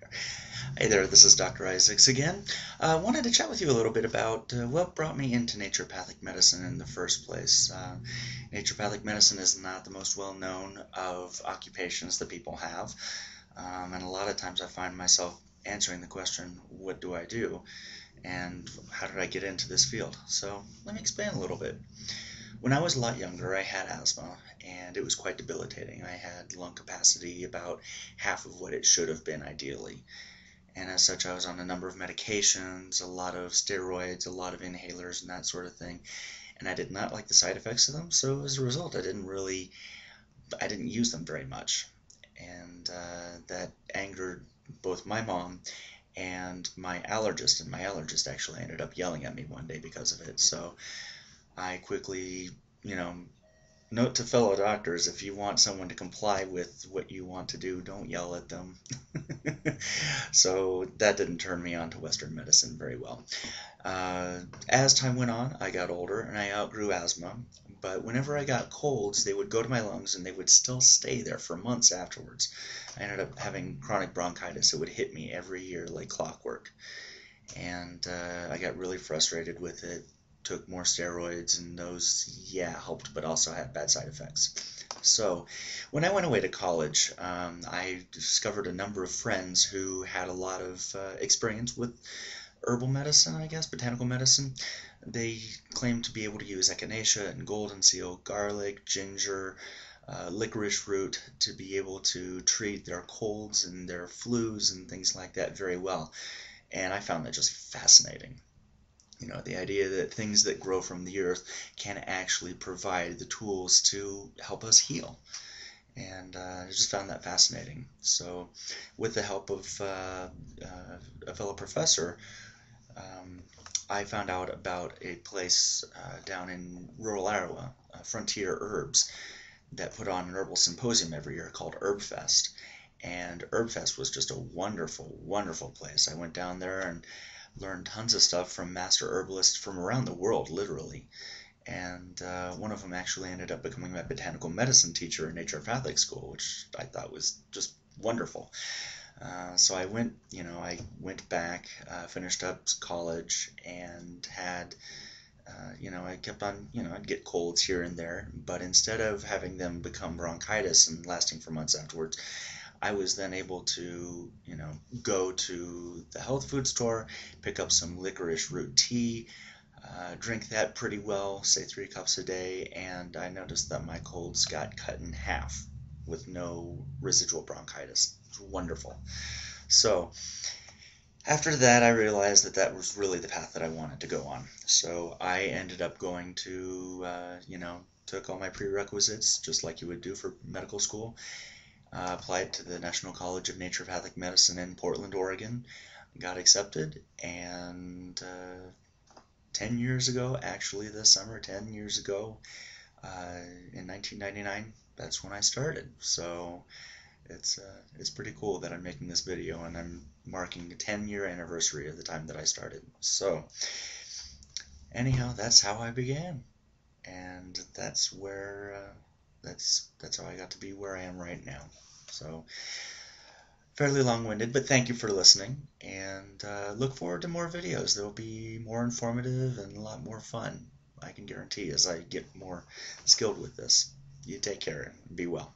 there. Hey there, this is Dr. Isaacs again. I wanted to chat with you a little bit about what brought me into naturopathic medicine in the first place. Naturopathic medicine is not the most well-known of occupations that people have, and a lot of times I find myself answering the question, what do I do? And how did I get into this field? So let me explain a little bit. When I was a lot younger, I had asthma, and it was quite debilitating. I had lung capacity about half of what it should have been ideally. And as such, I was on a number of medications, a lot of steroids, a lot of inhalers, and that sort of thing. And I did not like the side effects of them, so as a result, I didn't use them very much. And that angered both my mom and my allergist, and my allergist actually ended up yelling at me one day because of it. So I quickly, note to fellow doctors, if you want someone to comply with what you want to do, don't yell at them. So that didn't turn me on to Western medicine very well. As time went on, I got older and I outgrew asthma, but whenever I got colds, they would go to my lungs and they would still stay there for months afterwards. I ended up having chronic bronchitis. It would hit me every year like clockwork. And I got really frustrated with it, took more steroids, and those, helped, but also had bad side effects. So when I went away to college, I discovered a number of friends who had a lot of experience with herbal medicine, I guess, botanical medicine. They claimed to be able to use echinacea and golden seal, garlic, ginger, licorice root to be able to treat their colds and their flus and things like that very well. And I found that just fascinating. The idea that things that grow from the earth can actually provide the tools to help us heal. And I just found that fascinating. So with the help of a fellow professor, I found out about a place down in rural Iowa, Frontier Herbs, that put on an herbal symposium every year called HerbFest. And HerbFest was just a wonderful, wonderful place. I went down there and learned tons of stuff from master herbalists from around the world, literally. And one of them actually ended up becoming my botanical medicine teacher in naturopathic school, which I thought was just wonderful. So I went back, finished up college, and had, I kept on, I'd get colds here and there, but instead of having them become bronchitis and lasting for months afterwards, I was then able to, go to the health food store, pick up some licorice root tea, drink that pretty well, say 3 cups a day, and I noticed that my colds got cut in half with no residual bronchitis. It was wonderful. So after that, I realized that that was really the path that I wanted to go on. So I ended up going to, took all my prerequisites, just like you would do for medical school. Applied to the National College of Naturopathic Medicine in Portland, Oregon, got accepted, and 10 years ago, actually this summer, 10 years ago, in 1999, that's when I started. So it's pretty cool that I'm making this video, and I'm marking the 10-year anniversary of the time that I started. So anyhow, that's how I began, and that's where that's how I got to be where I am right now. So fairly long-winded, but thank you for listening, and look forward to more videos. They'll be more informative and a lot more fun, I can guarantee, as I get more skilled with this. You take care and be well.